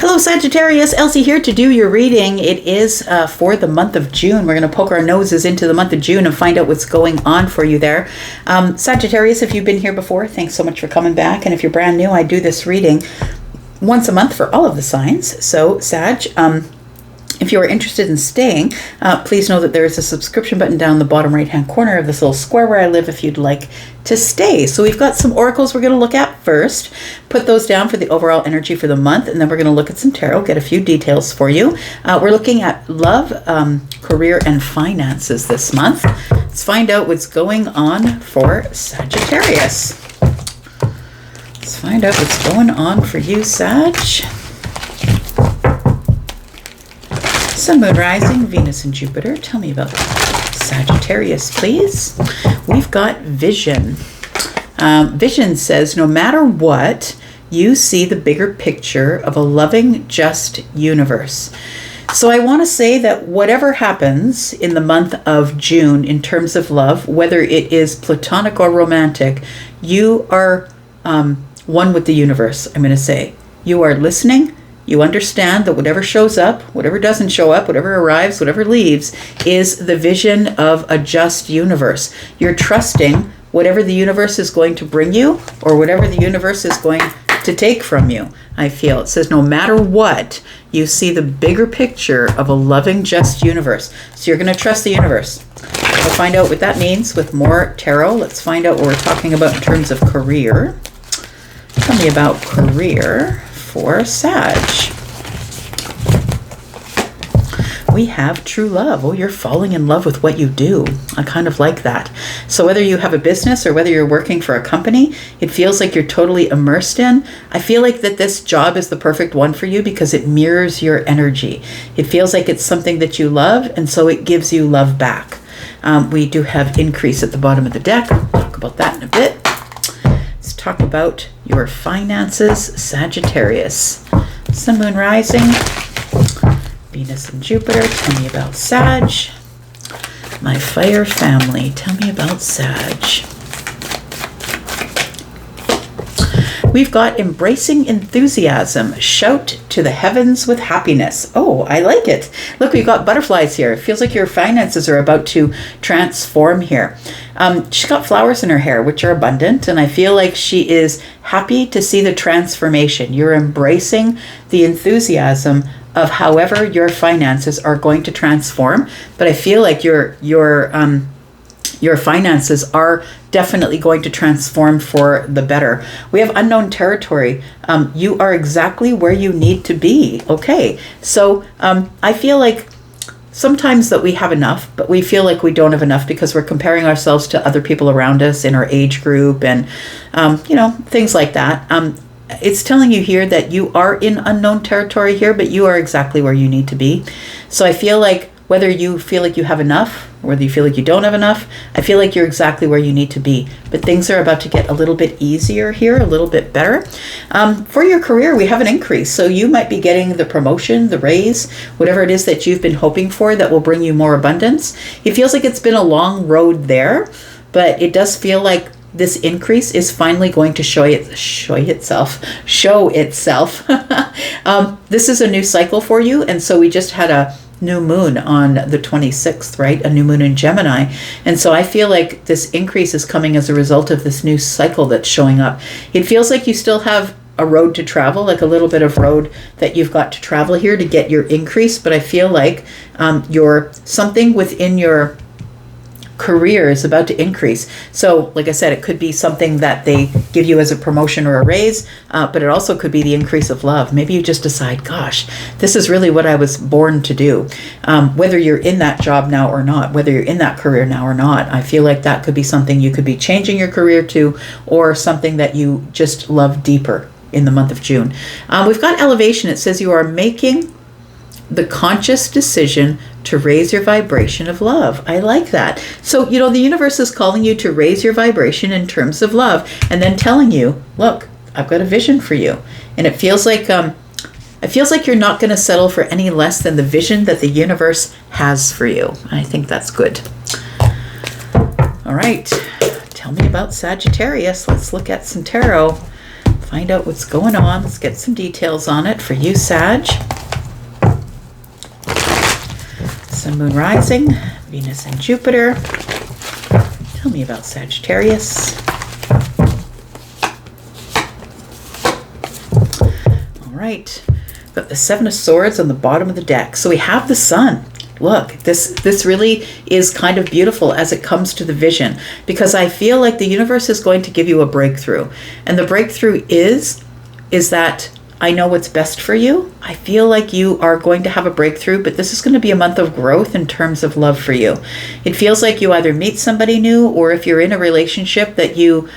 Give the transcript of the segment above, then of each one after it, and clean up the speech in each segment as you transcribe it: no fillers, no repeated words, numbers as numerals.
Hello Sagittarius, Elsie here to do your reading. It is for the month of June. We're going to poke our noses into the month of June and find out what's going on for you there. Sagittarius, if you've been here before, thanks so much for coming back. And if you're brand new, I do this reading once a month for all of the signs. So Sag, if you are interested in staying, please know that there is a subscription button down the bottom right-hand corner of this little square where I live if you'd like to stay. So we've got some oracles we're going to look at first, put those down for the overall energy for the month, and then we're going to look at some tarot, get a few details for you. We're looking at love, career, and finances this month. Let's find out what's going on for Sagittarius. Let's find out what's going on for you, Sag. Sun, Moon, Rising, Venus, and Jupiter. Tell me about Sagittarius, please. We've got vision. Vision says, no matter what, you see the bigger picture of a loving, just universe. So I want to say that whatever happens in the month of June in terms of love, whether it is platonic or romantic, you are one with the universe, I'm going to say. You are listening. You understand that whatever shows up, whatever doesn't show up, whatever arrives, whatever leaves, is the vision of a just universe. You're trusting whatever the universe is going to bring you or whatever the universe is going to take from you, I feel. It says no matter what, you see the bigger picture of a loving, just universe. So you're going to trust the universe. We'll find out what that means with more tarot. Let's find out what we're talking about in terms of career. Tell me about career for Sag. We have true love. Oh, you're falling in love with what you do. I kind of like that. So whether you have a business or whether you're working for a company, it feels like you're totally immersed in. I feel like that this job is the perfect one for you because it mirrors your energy. It feels like it's something that you love, and so it gives you love back. We do have increase at the bottom of the deck. I'll talk about that in a bit. Let's talk about your finances, Sagittarius. Sun, Moon, Rising, Venus and Jupiter. Tell me about Sag. My fire family. Tell me about Sag. We've got embracing enthusiasm. Shout to the heavens with happiness. Oh, I like it. Look, we've got butterflies here. It feels like your finances are about to transform here. She's got flowers in her hair, which are abundant, and I feel like she is happy to see the transformation. You're embracing the enthusiasm of however your finances are going to transform, but I feel like your finances are definitely going to transform for the better. We have unknown territory. You are exactly where you need to be. Okay, so I feel like sometimes that we have enough, but we feel like we don't have enough because we're comparing ourselves to other people around us in our age group and, things like that. It's telling you here that you are in unknown territory here, but you are exactly where you need to be. So I feel like whether you feel like you have enough, or whether you feel like you don't have enough, I feel like you're exactly where you need to be. But things are about to get a little bit easier here, a little bit better. For your career, we have an increase. So you might be getting the promotion, the raise, whatever it is that you've been hoping for that will bring you more abundance. It feels like it's been a long road there, but it does feel like this increase is finally going to show itself. This is a new cycle for you. And so we just had a new moon on the 26th, right? A new moon in Gemini. And so I feel like this increase is coming as a result of this new cycle that's showing up. It feels like you still have a road to travel, like a little bit of road that you've got to travel here to get your increase. But I feel like something within your career is about to increase. So like I said, it could be something that they give you as a promotion or a raise, but it also could be the increase of love. Maybe you just decide, gosh, this is really what I was born to do. Whether you're in that job now or not, whether you're in that career now or not, I feel like that could be something you could be changing your career to, or something that you just love deeper in the month of June. We've got elevation. It says you are making the conscious decision to raise your vibration of love. I like that. So, the universe is calling you to raise your vibration in terms of love and then telling you, look, I've got a vision for you. And it feels like you're not going to settle for any less than the vision that the universe has for you. I think that's good. All right. Tell me about Sagittarius. Let's look at some tarot find out what's going on. Let's get some details on it for you, Sag. Sun, Moon, Rising, Venus and Jupiter. Tell me about Sagittarius. All right. Got the Seven of Swords on the bottom of the deck. So we have the Sun. Look, this really is kind of beautiful as it comes to the vision, because I feel like the universe is going to give you a breakthrough. And the breakthrough is that I know what's best for you. I feel like you are going to have a breakthrough, but this is going to be a month of growth in terms of love for you. It feels like you either meet somebody new, or if you're in a relationship that you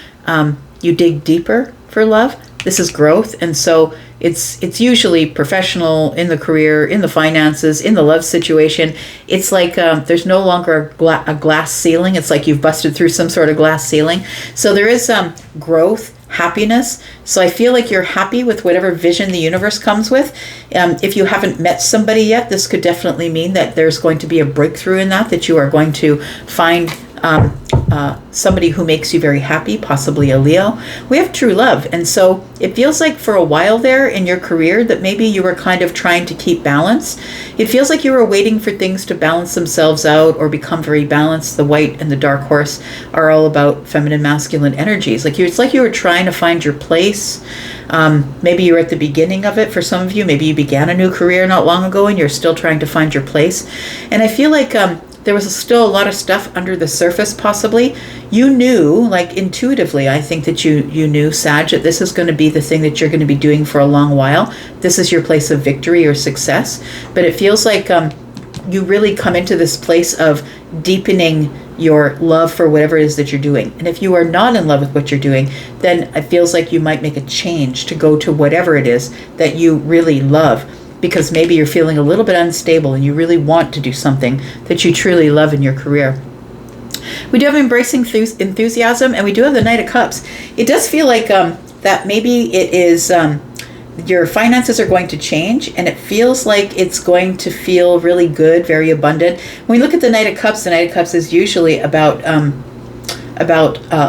dig deeper for love. This is growth. And so it's usually professional, in the career, in the finances, in the love situation. It's like there's no longer a glass ceiling. It's like you've busted through some sort of glass ceiling. So there is growth, happiness. So I feel like you're happy with whatever vision the universe comes with. If you haven't met somebody yet, this could definitely mean that there's going to be a breakthrough in that you are going to find somebody who makes you very happy, possibly a Leo. We have true love. And so it feels like for a while there in your career that maybe you were kind of trying to keep balance. It feels like you were waiting for things to balance themselves out or become very balanced. The White and the Dark Horse are all about feminine, masculine energies. It's like you were trying to find your place. Maybe you were at the beginning of it for some of you. Maybe you began a new career not long ago and you're still trying to find your place. And I feel like there was still a lot of stuff under the surface, possibly. You knew, like intuitively, I think that you knew, Sag, that this is going to be the thing that you're going to be doing for a long while. This is your place of victory or success. But it feels like you really come into this place of deepening your love for whatever it is that you're doing. And if you are not in love with what you're doing, then it feels like you might make a change to go to whatever it is that you really love. Because maybe you're feeling a little bit unstable and you really want to do something that you truly love in your career. We do have embracing enthusiasm, and we do have the Knight of Cups. It does feel like that maybe it is your finances are going to change, and it feels like it's going to feel really good, very abundant. When we look at the Knight of Cups is usually about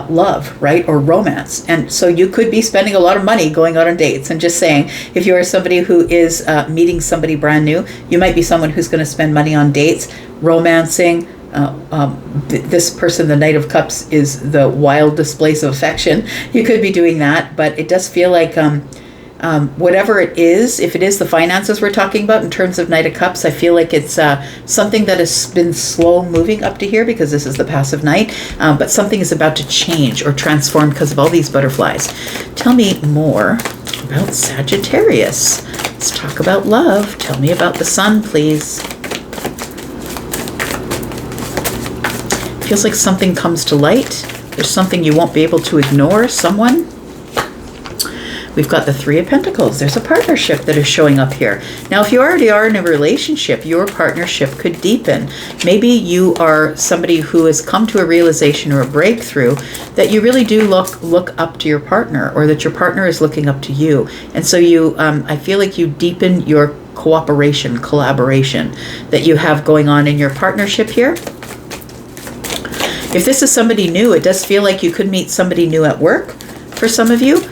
love, right? Or romance. And so you could be spending a lot of money going out on dates. And just saying, if you are somebody who is meeting somebody brand new, you might be someone who's going to spend money on dates, romancing. This person, the Knight of Cups, is the wild displays of affection. You could be doing that, but it does feel like whatever it is, if it is the finances we're talking about in terms of Knight of Cups, I feel like it's something that has been slow moving up to here because this is the passive Knight, but something is about to change or transform because of all these butterflies. Tell me more about Sagittarius. Let's talk about love. Tell me about the Sun, please. Feels like something comes to light. There's something you won't be able to ignore, someone. We've got the Three of Pentacles. There's a partnership that is showing up here. Now, if you already are in a relationship, your partnership could deepen. Maybe you are somebody who has come to a realization or a breakthrough that you really do look up to your partner, or that your partner is looking up to you. And so you, I feel like you deepen your cooperation, collaboration that you have going on in your partnership here. If this is somebody new, it does feel like you could meet somebody new at work for some of you.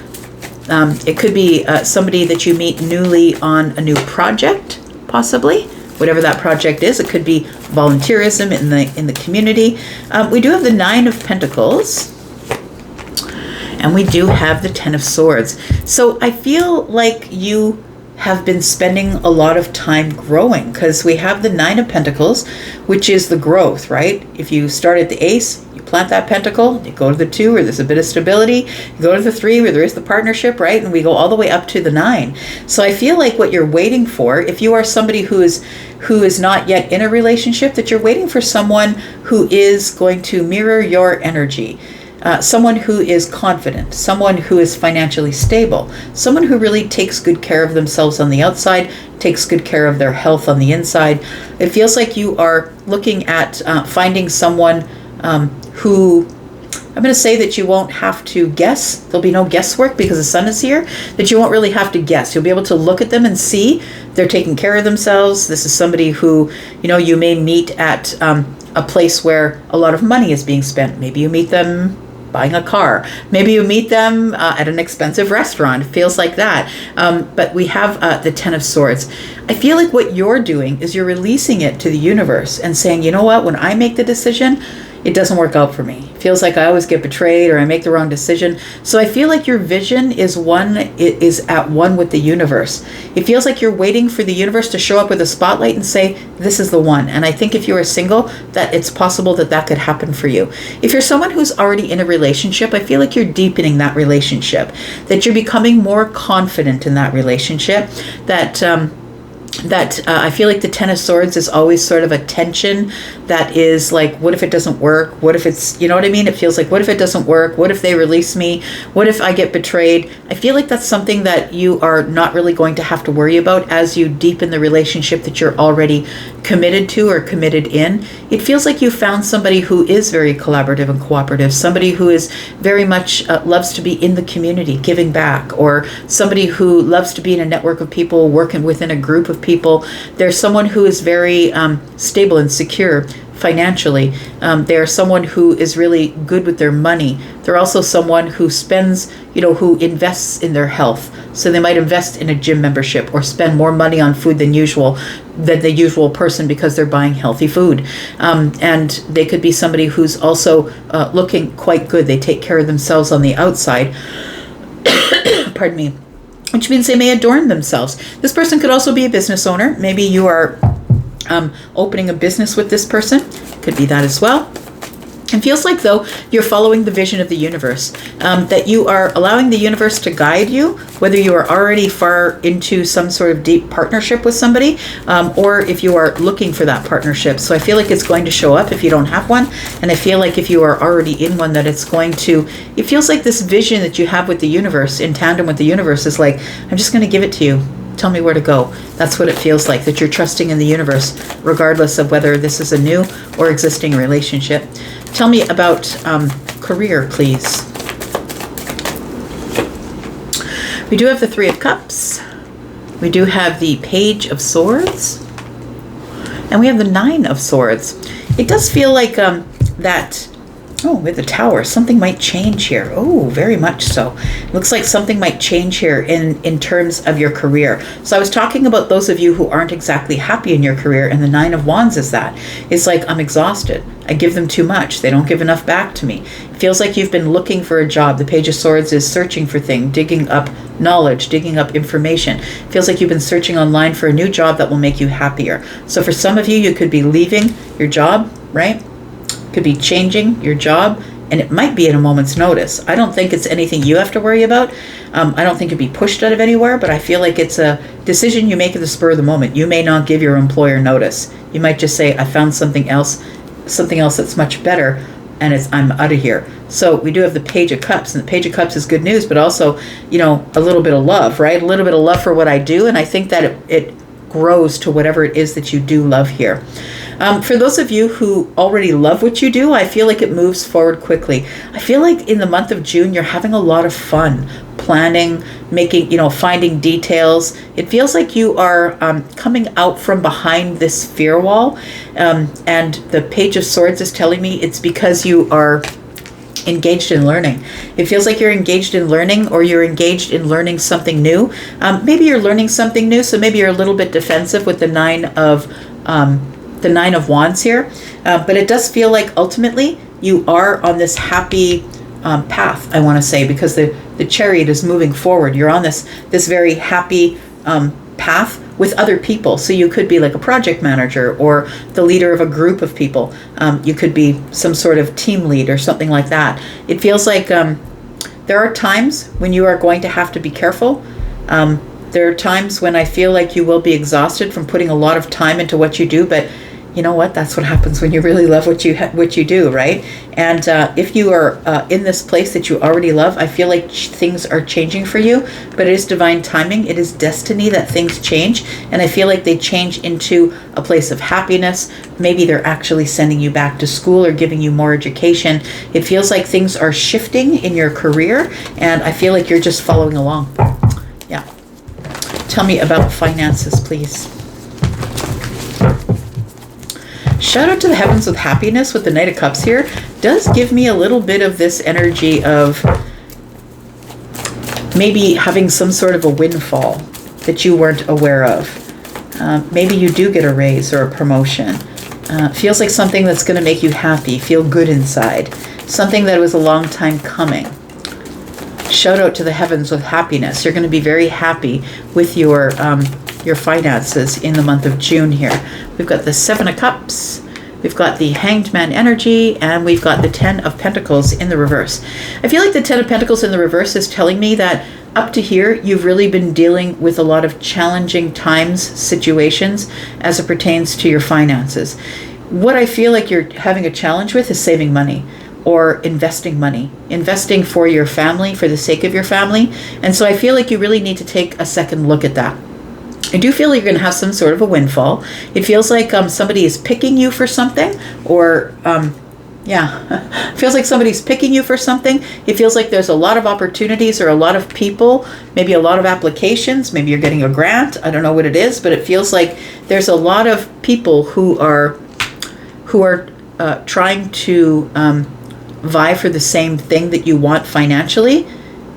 It could be somebody that you meet newly on a new project, possibly, whatever that project is. It could be volunteerism in the community. We do have the Nine of Pentacles, and we do have the Ten of Swords. So I feel like you have been spending a lot of time growing, because we have the Nine of Pentacles, which is the growth, right? If you start at the Ace, you plant that pentacle, you go to the 2 where there's a bit of stability, you go to the 3 where there is the partnership, right? And we go all the way up to the 9. So I feel like what you're waiting for, if you are somebody who is not yet in a relationship, that you're waiting for someone who is going to mirror your energy. Someone who is confident, someone who is financially stable, someone who really takes good care of themselves on the outside, takes good care of their health on the inside. It feels like you are looking at finding someone who, I'm going to say that you won't have to guess. There'll be no guesswork because the Sun is here, that you won't really have to guess. You'll be able to look at them and see they're taking care of themselves. This is somebody who, you may meet at a place where a lot of money is being spent. Maybe you meet them buying a car. Maybe you meet them at an expensive restaurant. It feels like that. But we have the Ten of Swords. I feel like what you're doing is you're releasing it to the universe and saying, you know what, when I make the decision, it doesn't work out for me. It feels like I always get betrayed or I make the wrong decision. So I feel like your vision is at one with the universe. It feels like you're waiting for the universe to show up with a spotlight and say, this is the one. And I think if you are single, that it's possible that that could happen for you. If you're someone who's already in a relationship, I feel like you're deepening that relationship, that you're becoming more confident in that relationship, that I feel like the Ten of Swords is always sort of a tension that is like, what if it doesn't work? What if it's, you know what I mean? It feels like, what if it doesn't work? What if they release me? What if I get betrayed? I feel like that's something that you are not really going to have to worry about as you deepen the relationship that you're already committed to or committed in. It feels like you found somebody who is very collaborative and cooperative, somebody who is very much loves to be in the community, giving back, or somebody who loves to be in a network of people, working within a group of people. There's someone who is very stable and secure financially. They're someone who is really good with their money. They're also someone who spends, who invests in their health. So they might invest in a gym membership or spend more money on food than the usual person because they're buying healthy food. And they could be somebody who's also looking quite good. They take care of themselves on the outside. Pardon me. Which means they may adorn themselves. This person could also be a business owner. Maybe you are opening a business with this person. Could be that as well. It feels like, though, you're following the vision of the universe, that you are allowing the universe to guide you, whether you are already far into some sort of deep partnership with somebody, or if you are looking for that partnership. So I feel like it's going to show up if you don't have one. And I feel like if you are already in one, that it feels like this vision that you have with the universe, in tandem with the universe, is like, I'm just going to give it to you. Tell me where to go. That's what it feels like, that you're trusting in the universe, regardless of whether this is a new or existing relationship. Tell me about career, please. We do have the Three of Cups. We do have the Page of Swords. And we have the Nine of Swords. It does feel like with the Tower, something might change here. Oh, very much so. Looks like something might change here in terms of your career. So I was talking about those of you who aren't exactly happy in your career, and the Nine of Wands is that. It's like, I'm exhausted. I give them too much. They don't give enough back to me. It feels like you've been looking for a job. The Page of Swords is searching for things, digging up knowledge, digging up information. It feels like you've been searching online for a new job that will make you happier. So for some of you, you could be leaving your job, right? Could be changing your job, and it might be at a moment's notice. I don't think it's anything you have to worry about. I don't think you'd be pushed out of anywhere, but I feel like it's a decision you make at the spur of the moment. You may not give your employer notice. You might just say, I found something else that's much better, and I'm out of here. So we do have the Page of Cups, and the Page of Cups is good news, but also, a little bit of love, right? A little bit of love for what I do, and I think that it grows to whatever it is that you do love here. For those of you who already love what you do, I feel like it moves forward quickly. I feel like in the month of June, you're having a lot of fun planning, finding details. It feels like you are coming out from behind this fear wall. And the Page of Swords is telling me it's because you are engaged in learning. It feels like you're engaged in learning, or you're engaged in learning something new. Maybe you're learning something new, so maybe you're a little bit defensive with the Nine of Wands here. But it does feel like ultimately you are on this happy path, I want to say, because the Chariot is moving forward. You're on this very happy path with other people. So you could be like a project manager or the leader of a group of people. You could be some sort of team lead or something like that. It feels like there are times when you are going to have to be careful. There are times when I feel like you will be exhausted from putting a lot of time into what you do, but you know what? That's what happens when you really love what you do, right? And if you are in this place that you already love, I feel like things are changing for you, but it is divine timing. It is destiny that things change, and I feel like they change into a place of happiness. Maybe they're actually sending you back to school or giving you more education. It feels like things are shifting in your career, and I feel like you're just following along. Yeah. Tell me about finances, please. Shout out to the heavens with happiness with the Knight of Cups here. does give me a little bit of this energy of maybe having some sort of a windfall that you weren't aware of. Maybe you do get a raise or a promotion. Feels like something that's going to make you happy, feel good inside. Something that was a long time coming. Shout out to the heavens with happiness. You're going to be very happy with your finances in the month of June here. We've got the 7 of Cups. We've got the Hanged Man energy, and we've got the 10 of Pentacles in the reverse. I feel like the 10 of Pentacles in the reverse is telling me that up to here, you've really been dealing with a lot of challenging times, situations, as it pertains to your finances. What I feel like you're having a challenge with is saving money or investing money, investing for your family, for the sake of your family. And so I feel like you really need to take a second look at that. I do feel like you're going to have some sort of a windfall. It feels like somebody is picking you for something, or it feels like somebody's picking you for something. It feels like there's a lot of opportunities or a lot of people, maybe a lot of applications. Maybe you're getting a grant. I don't know what it is, but it feels like there's a lot of people who are trying to vie for the same thing that you want financially.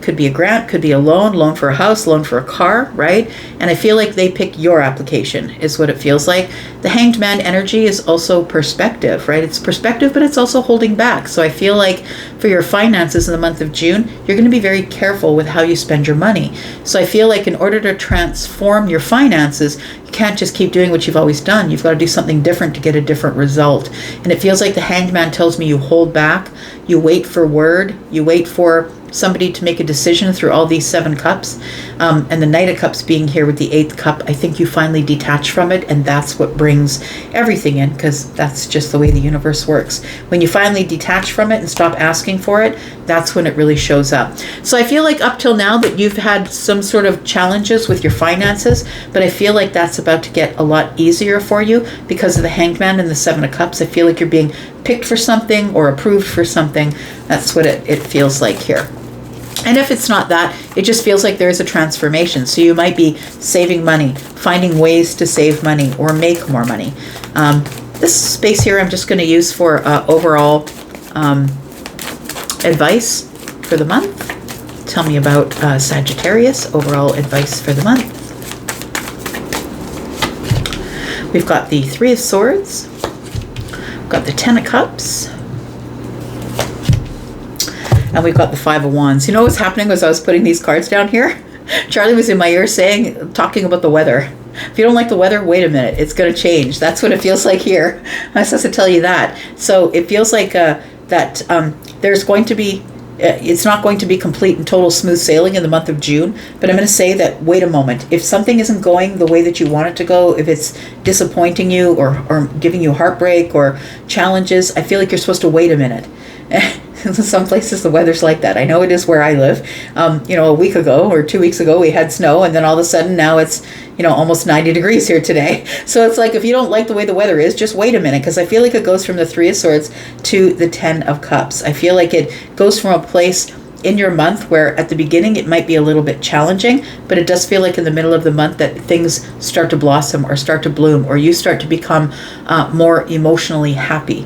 Could be a grant, could be a loan for a house, loan for a car, right? And I feel like they pick your application is what it feels like. The Hanged Man energy is also perspective, right? It's perspective, but it's also holding back. So I feel like for your finances in the month of June, you're going to be very careful with how you spend your money. So I feel like in order to transform your finances, you can't just keep doing what you've always done. You've got to do something different to get a different result. And it feels like the Hanged Man tells me you hold back, you wait for word, you wait for somebody to make a decision through all these 7 cups, and the Knight of Cups being here with the 8th cup. I think you finally detach from it, and that's what brings everything in, because that's just the way the universe works. When you finally detach from it and stop asking for it, that's when it really shows up. So I feel like up till now that you've had some sort of challenges with your finances, but I feel like that's about to get a lot easier for you because of the Hanged Man and the 7 of Cups. I feel like you're being picked for something or approved for something. That's what it feels like here. And if it's not that, it just feels like there is a transformation. So you might be saving money, finding ways to save money or make more money. This space here I'm just going to use for overall advice for the month. Tell me about Sagittarius, overall advice for the month. We've got the 3 of Swords. We've got the 10 of Cups. And we've got the 5 of Wands. You know what's happening as I was putting these cards down here? Charlie was in my ear talking about the weather. If you don't like the weather, wait a minute. It's going to change. That's what it feels like here. I'm supposed to tell you that. So it feels like there's going to be, it's not going to be complete and total smooth sailing in the month of June. But I'm going to say that, wait a moment. If something isn't going the way that you want it to go, if it's disappointing you or giving you heartbreak or challenges, I feel like you're supposed to wait a minute. Some places the weather's like that. I know it is where I live. A week ago or 2 weeks ago we had snow, and then all of a sudden now it's almost 90 degrees here today. So it's like, if you don't like the way the weather is, just wait a minute, because I feel like it goes from the 3 of Swords to the 10 of Cups. I feel like it goes from a place in your month where at the beginning it might be a little bit challenging, but it does feel like in the middle of the month that things start to blossom or start to bloom, or you start to become more emotionally happy.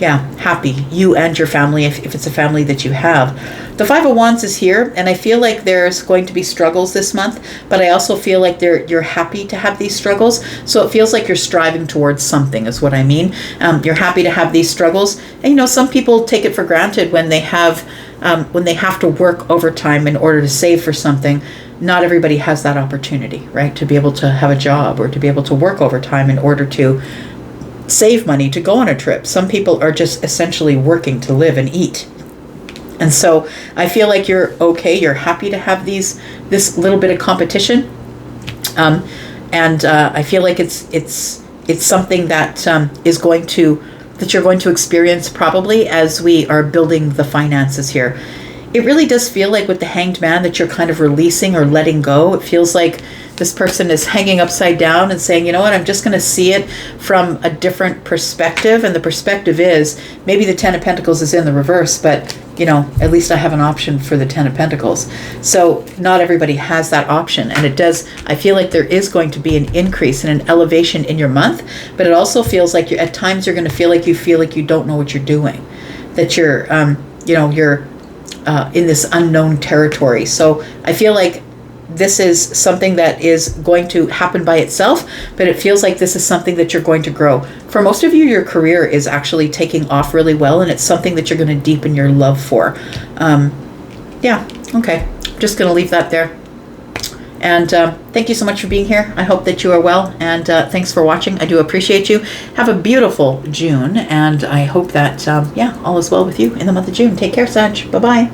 Happy, you and your family, if it's a family that you have. The 5 of Wands is here, and I feel like there's going to be struggles this month, but I also feel like you're happy to have these struggles. So it feels like you're striving towards something is what I mean. You're happy to have these struggles. And some people take it for granted when they have to work overtime in order to save for something. Not everybody has that opportunity, right? To be able to have a job or to be able to work overtime in order to save money to go on a trip. Some people are just essentially working to live and eat. And so I feel like you're okay. You're happy to have this little bit of competition. I feel like it's something that you're going to experience probably as we are building the finances here. it really does feel like with the Hanged Man that you're kind of releasing or letting go. It feels like this person is hanging upside down and saying, you know what, I'm just going to see it from a different perspective. And the perspective is maybe the Ten of Pentacles is in the reverse, but you know, at least I have an option for the Ten of Pentacles. So not everybody has that option. And it does, I feel like there is going to be an increase and an elevation in your month, but it also feels like at times you're going to feel like you don't know what you're doing, that you're, you're in this unknown territory. So I feel like this is something that is going to happen by itself, but it feels like this is something that you're going to grow. For most of you, your career is actually taking off really well, and it's something that you're going to deepen your love for. Yeah, okay. I'm just going to leave that there. And thank you so much for being here. I hope that you are well, and thanks for watching. I do appreciate you. Have a beautiful June, and I hope that, all is well with you in the month of June. Take care, Sag. Bye-bye.